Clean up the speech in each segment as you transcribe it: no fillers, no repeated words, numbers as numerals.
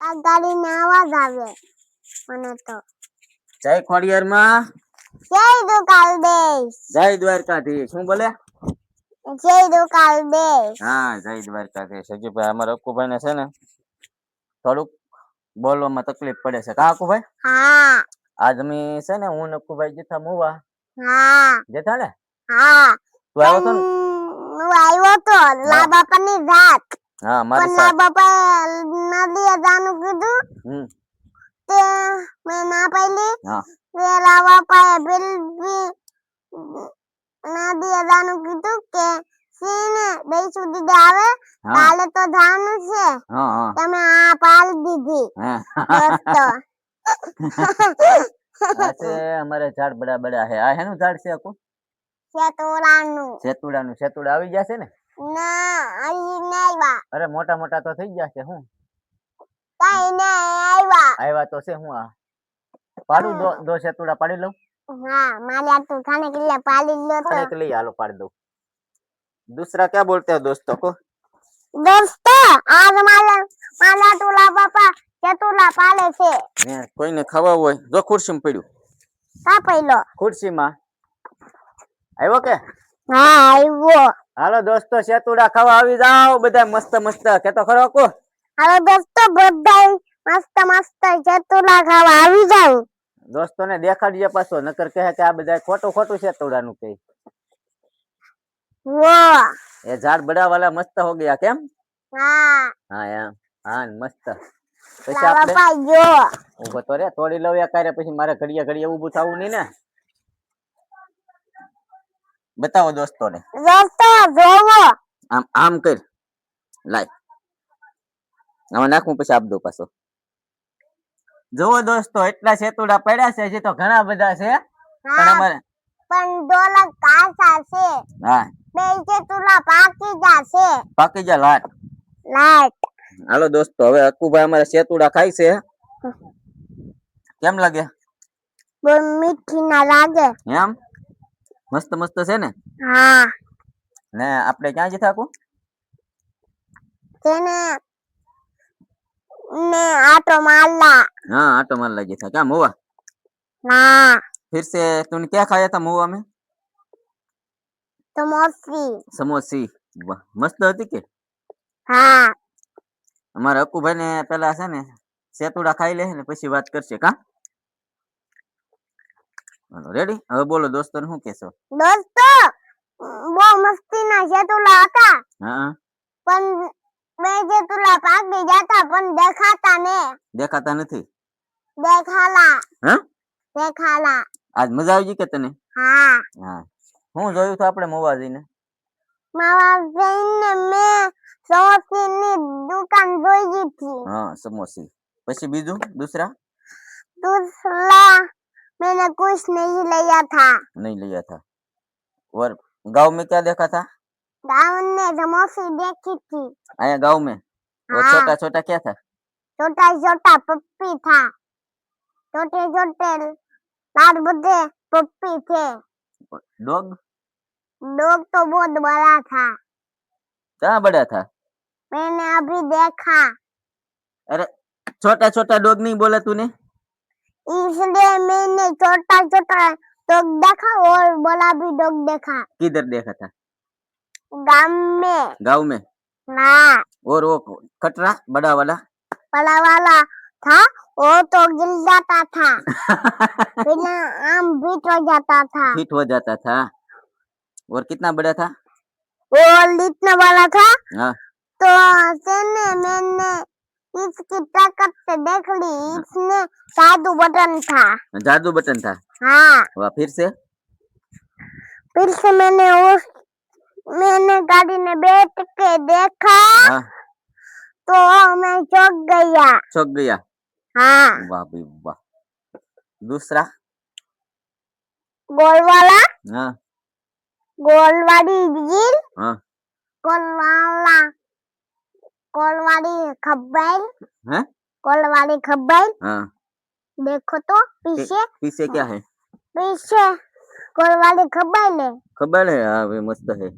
આ ગાડીનો અવાજ આવે મને તો. જય ખોડિયારમાં, જય દ્વારકાધીશ. જય દ્વારકાધીશ. શું બોલે? જય દ્વારકાધીશ. હા, જય દ્વારકાધીશ. હજી ભાઈ અમારા અક્કુભાઈ ને છે ને થોડુંક બોલવામાં તકલીફ પડે છે. કા અક્કુભાઈ? હા. આજ અમે છે ને હું ને અક્કુભાઈ જતા મુવા. હા. જતા ને? હા. તું આવ્યો તો ને? હું આવ્યો તો લા બાપાની રાત. હા, મારી પણ સાથે. લા બાપા નદીએ જવાનું કીધું. તે મેં ના પાડી. હા. તે લા બાપાએ બિલ નદીએ જવાનું કીધું કે સીને બે સુધી આવે કાલે તો જવાનું છે. તમે આ પાલ દીધી દોસ્તો. આજે અમારે ઝાડ બડા બડા હે. આ હેનું ઝાડ છે અકુ? સેતુડાનું. સેતુડાનું. સેતુડા આવી ગયા છે ને? ના, હજી નહીં આવ્યા. અરે મોટા મોટા તો થઈ ગયા છે. હું કઈ નહીં આવ્યા. આવ્યા તો છે. હું આ પાડું દો સેતુડા પાડી લઉં? हाँ माले तो खाने के लिए पाली लो तो खाने के लिए आलो पाड़ दो। दूसरा क्या बोलते हो दोस्तों को? दोस्तों आज माला टूला पापा चतुला पाले छे। कोઈને ખાવા હોય જો ખુરશીમાં પડ્યું. કા પહેલો ખુરશીમાં આવ્યો કે? હા આવ્યો. હાલો દોસ્તો સેતુડા ખાવા આવી જાઓ બધા મસ્ત મસ્ત. કે તો ખરો કો? હાલો દોસ્તો બધા મસ્ત મસ્ત ચતુલા ખાવા આવી જાઓ. દોસ્તોને દેખાડજે પાછો નકર કહે કે આ બધા ખોટું ખોટું સેતુડાનું કહે. વાહ ये झाड़ बड़ा वाला मस्त हो गया केम? हाँ हाँ यार हाँ मस्त. પછી આપણે જો ઉભો તો રે તોડી લઉં યા કારે પછી મારે ઘડિયા ઘડિયા ઊભું થવું નહીં ને. બતાવો દોસ્તોને. દોસ્તો જોવો આમ આમ કર લાય આમાં નાખું પછી આપ દો પાછો. જોવો દોસ્તો એટલા સેતુડા પડ્યા છે. હજી તો ઘણા બધા છે પણ અમારે પણ ડોલક કાચા છે. હા બે સેતુડા પાકી જાશે. પાકી જા લાટ લાટ. હાલો દોસ્તો હવે અક્કુભાઈ અમારે સેતુડા ખાય છે. કેમ લાગે? બહુ મીઠી ના લાગે. એમ મસ્ત મસ્ત છે ને? હા ને આપણે ક્યાં જતા અક્કુ? તેને ने आटो मारला। हाँ आटो मार लगी था क्या मुआ? हाँ फिर से तूने क्या खाया था मुआ में? समोसी। समोसी वाह मस्त હતી કે? હા અમારા અક્કુભાઈ ને પેલા છે ને સેતુડા ખાઈ લે ને પછી વાત કરશે કા? રેડી હવે બોલો દોસ્તોને શું કહેશો? દોસ્તો બહુ મસ્તીના સેતુડા હતા. હા પણ બે સેતુડા પાકી જતા પણ દેખાતા ને. દેખાતા નથી? દેખાલા. હા દેખાલા. આજ મજા આવી ગઈ કે તને? હા હા હું જોયું તો આપણે મોવા જઈને? માવા જઈને મેં સમોસીની દુકાન જોઈ હતી. हाँ समोसी પછી બીજું दूसरा? दूसरा मैंने कुछ नहीं लिया था. नहीं लिया था और गांव में क्या देखा था? गाँव में समोसी देखी थी. आया गांव में वो छोटा छोटा क्या था? छोटा छोटा पप्पी था. छोटे छोटे लाल बुद्धे पप्पी थे. डॉग? डॉग तो बहुत बड़ा था. कहाँ बड़ा था? मैंने अभी देखा. अरे छोटा छोटा डॉग नहीं बोला तूने? इसलिए मैंने छोटा छोटा डॉग देखा और बड़ा भी डॉग देखा. किधर देखा था? गांव में. गांव में? हाँ. और वो कटरा बड़ा वाला? बड़ा वाला था वो तो गिर जाता था. बिना आम फिट हो जाता था. फिट हो जाता था और कितना बड़ा था? वो इतना बड़ा था. हाँ तो मैंने इसकी ताकत से देख ली. इसने जादू बटन था. जादू बटन था? हाँ. वाह फिर से मैंने गाड़ी में बैठ के देखा. हाँ तो मैं चौंक गया. चौंक गया? हाँ. वाह भाई वाह. दूसरा? गोल वाला. हाँ गोल वाली रील. हाँ गोल वाली खब्बल. हैं? गोल वाली खब्बल. हाँ देखो तो पीछे. पीछे क्या है? पीछे गोल वाली खब्बल है. खबर है? हाँ वे मस्त है.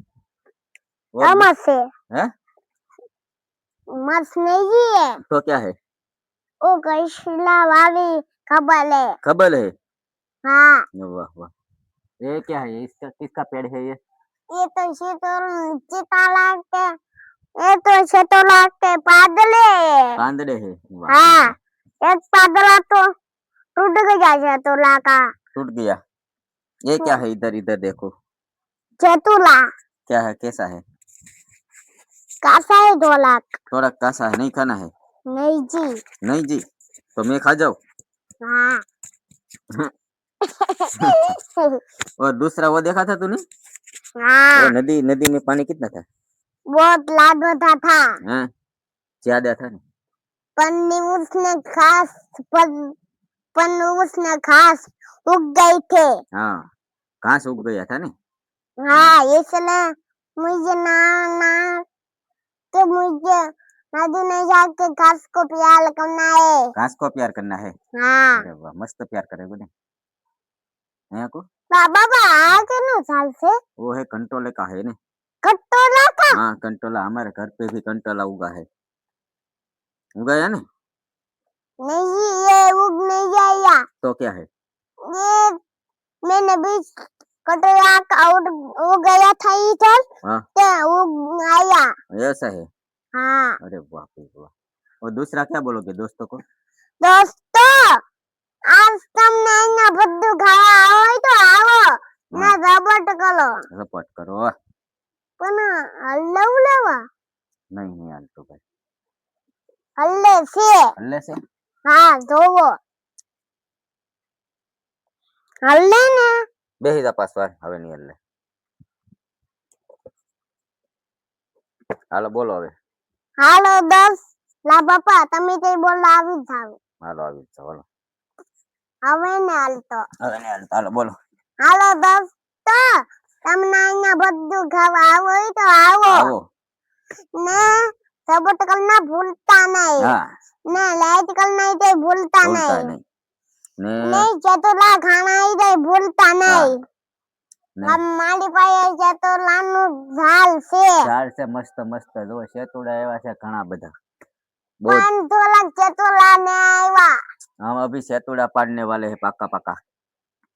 मस्त है. हैं? मस्त नहीं है. तो क्या है? वो कैसला वाली खबर है। खबर है? हाँ वाह वाह। ये क्या है? इसका किसका पेड़ है ये? ये तो चिताला के, ये तो चितोला के पादले कांदड़े है? वाह हाँ वाह। एक पादला तो टूट गया चितोला का। टूट गया? ये क्या है? इधर इधर देखो। चितोला क्या है? कैसा है? कासा है ढोलक। थोड़ा कासा है, नहीं खाना है? नहीं जी। नहीं जी, तो मैं खा जाऊं? हाँ और दूसरा वो देखा था तूने? हाँ वो नदी, नदी में पानी कितना था? बहुत लाडो था। हाँ, ज्यादा था ना? पन्नी उसने घास पन उसने घास उग गई थे। हाँ, घास उग गया था ना? हाँ इसलिए मुझे ना ना कि मुझे नदी में जाके घास को प्यार करना है। घास को प्यार करना है? हाँ अरे वाह, मस्त प्यार करेगो ने। हैं को? बाबा आगे नो साल से वो है कंटोले का है ने? कटोरा का। हाँ कंटोला, हमारे घर पे भी कंटोला उगा है। उगाया ने? नहीं ये उग नहीं जाएगा। तो क्या है? ये मैंने भी कटोरा का और वो गया था इधर हाँ तो उग आया। ऐसा है? हाँ अरे वाह भाई वाह। और दूसरा क्या बोलोगे दोस्तों को? दोस्तों आज તમને અહીંયા બધું ખાવા આવો હોય તો આવો ના રબટ કરો रपट करो। પણ હલ્લવ લેવા नहीं नहीं हाल तो भाई। હલ્લે છે। हल्ले से? હા જોવો હલ્લે ને। બેહી જા પાછવાર, હવે નહીં હલ્લે. હાલો બોલો હવે. હાલો દસ લા બાપા તમે કઈ બોલવા આવી જાવ હાલો આવી જ જાઓ, હાલો. હવે ને હાલતો। હવે નહીં હાલતા, હાલો બોલો. હાલો દોસ્તો તમને અહીંયા બધું ખાવા આવો હોય તો આવો આવો ને રબટ કરના ભૂલતા નહીં હા, ને લાઈટ કરના તે ભૂલતા ભૂલતા નહીં નહીં ને નહીં ચતુલા ખાના આવી જાય ભૂલતા હા નહીં। ને મારી પાસે ચતુલાનું ઝાડ છે ઝાડ છે મસ્ત મસ્ત, જો શેતુડા એવા છે ઘણા બધા, બહુ જ। 500 लाख चतुला ने आया। हम अभी शैतूड़ा पाड़ने वाले हैं, पाका पाका।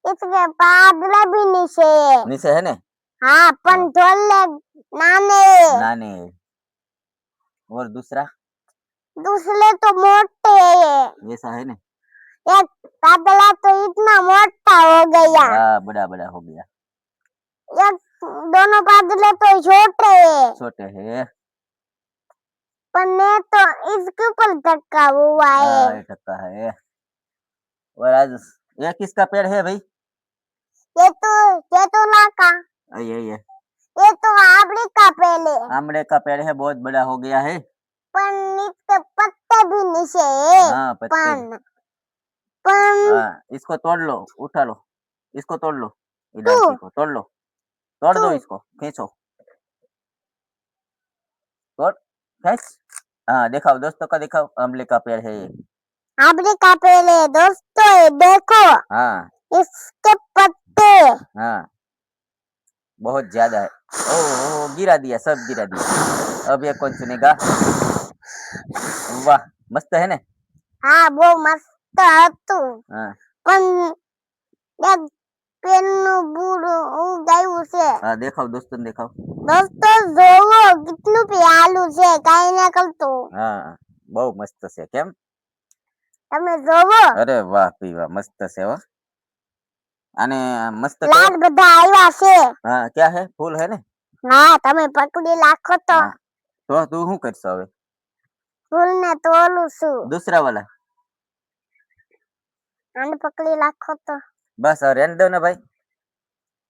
इसके पादले भी नीचे है। नीचे है ने? हाँ पण ढोले नाने नाने है। और दूसरा? दूसरे तो मोटे है। ऐसा है ने? एक पादला तो इतना मोटा हो गया। हाँ बड़ा बड़ा हो गया। एक दोनों पादले तो छोटे है। छोटे है पर मैं तो इसके ऊपर धक्का हुआ है। हाँ, ये टक्का है। और आज ये किसका पेड़ है भाई? ये तो लाका ये तो आमले का पेड़ है। आमले का पेड़ है, बहुत बड़ा हो गया है। पर इसके पत्ते भी नीचे है। हाँ पत्ते। पण हाँ, इसको तोड़ लो, उठा लो, इसको तोड़ लो, इधर को तोड़ लो, तोड़ दो इसको, खींचो, तोड़, खींच। हाँ दिखाओ दोस्तों का, दिखाओ आमले का पेड़ है ये। आमले का पेड़ है दोस्तों, ये देखो। हाँ इसके पत्ते हाँ बहुत ज्यादा है। ओ गिरा दिया, सब गिरा दिया। अब ये कौन सुनेगा? वाह मस्त है ने? हाँ वो मस्त હતું हाँ પણ એક પેનનું બૂડું ઉગાયું છે। हाँ दिखाओ दोस्तों ने, दिखाओ। દોસ્તો જોવો કેટલું પ્યાલું છે, કાઈ ના કરતું। हाँ બહુ મસ્ત છે, કેમ? તમે જોવો અરે વાહ પી વાહ, મસ્ત છે હો। આને મસ્ત લાલ બધા આવ્યા છે। हाँ क्या है? फूल है ने? હા તમે પકડી રાખો તો हाँ, तो तू શું કરશો હવે? ફૂલને તોલું છું। दूसरा वाला? આને પકડી રાખો તો बस और रहने दो ना भाई।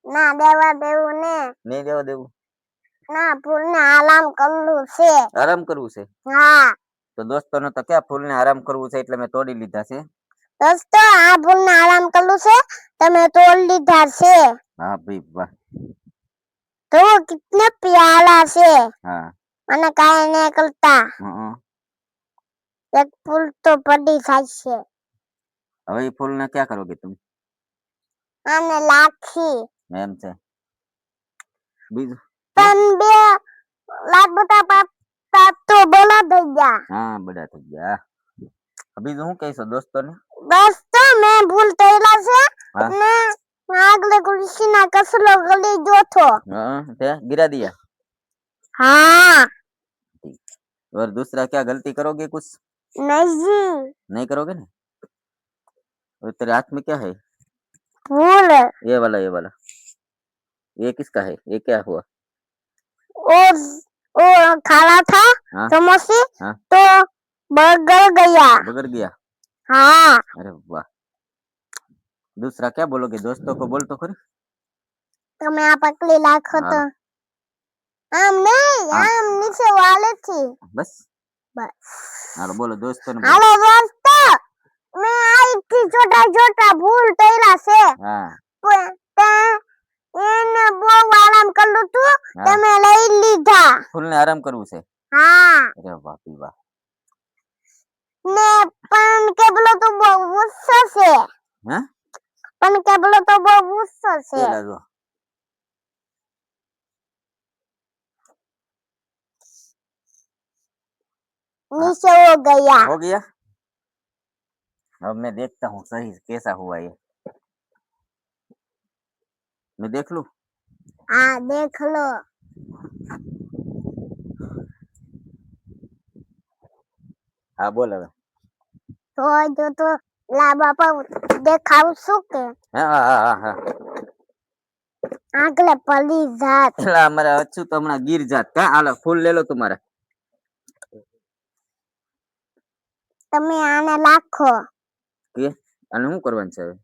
ના દેવા દેવું ને नहीं देवा देવું? ના ફૂલને આરામ કરવું છે। આરામ કરવું છે? હા તો દોસ્તોને તો ક્યાં ફૂલને આરામ કરવું છે એટલે મેં તોડી લીધા છે। દોસ્તો આ ફૂલને આરામ કરવું છે તમે તોડી લીધા છે। हाँ भाई वाह। તો कितने प्याला છે हाँ અને કાઈ ન કરતા। हाँ। એક ફૂલ તો પડી જાય છે। હવે ये फूल ने क्या करोगे तुम? અને લાખી एम से बीजू? પણ બે લાખ મોટા પાપ તો બોલા થઈ ગયા। हाँ बड़ा થઈ ગયા। બીજું શું કહીશો દોસ્તોને? બસ તો મેં ભૂલ થયેલા છે હા. ને આગલે ખુરશી ના કસલો ગલી જોથો તે गिरा दिया हाँ और दूसरा क्या गलती करोगे कुछ? नहीं नहीं करोगे ना? और तेरे हाथ में क्या है? भूल ये वाला ये किसका है? ये क्या हुआ? और वो खाना था हाँ समोसे हाँ तो बगल गया बगड़ गया। हाँ अरे वाह। दूसरा क्या बोलोगे दोस्तों को? बोल तो खरी। તમે આ પકડી રાખો તો આમ નહીં આમ નીચે વાલે થી बस બસ હાલો બોલો દોસ્તોને બોલો। હાલો દોસ્તો મેં આઈ થી છોટા છોટા ભૂલ થયેલા છે હા એને બહુ આરામ કર્યું તું હા। તમે લઈ લીધા ફૂલને આરામ કરવું છે? હા અરે વાહ પી વાહ। ને પણ કેબલો તો બહુ ગુસ્સો છે હે પણ કેબલો તો બહુ ગુસ્સો છે પેલા જો नीचे हो गया हो गया। अब मैं देखता हूँ सही कैसा हुआ ये। मैं देख लूं? हाँ देख लो हाँ बोल હવે। તો જો તો લા બાપા દેખાવ શું કે હા હા હા હા આગલે પડી જાત એલા અમારા અચ્છું તો હમણાં ગીર જાત કા હાલો ફૂલ લે લો તમારા। તમે આને રાખો કે અને શું કરવાનું છે હવે?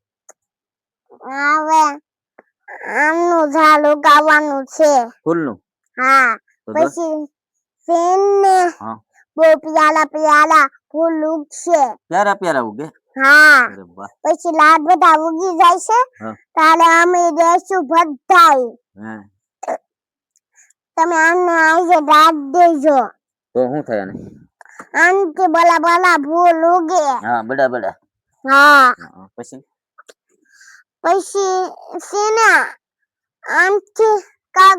હવે આમનું ઝાડ ઉગાવવાનું છે ફૂલનું? હા તો પછી ફેન ને હા બહુ પ્યાલા પ્યાલા ફૂલ ઉગશે પ્યારા પ્યારા ઉગે? હા અરે વાહ। પછી લાડ બધા ઉગી જાય છે હા તારે અમે દેશું બધાય હા તમે આને આજે દાદ દેજો તો શું થાય આને? આનથી બલા બલા ફૂલ ઉગે હા બડા બડા હા પછી પછી સેના આનથી કાક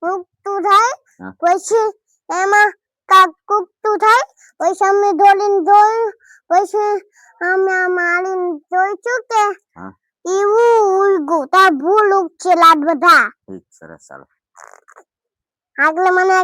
ઉગતું થાય હા પછી એમાં કાક ઉગતું થાય પછી અમે ધોલીને જોયું પછી અમે મારીને જોઈશું કે હા એવું ઉગ્યું તાર ભૂલ ઉગશે લાડ બધા ઠીક સરસ ચાલો। આગલે મને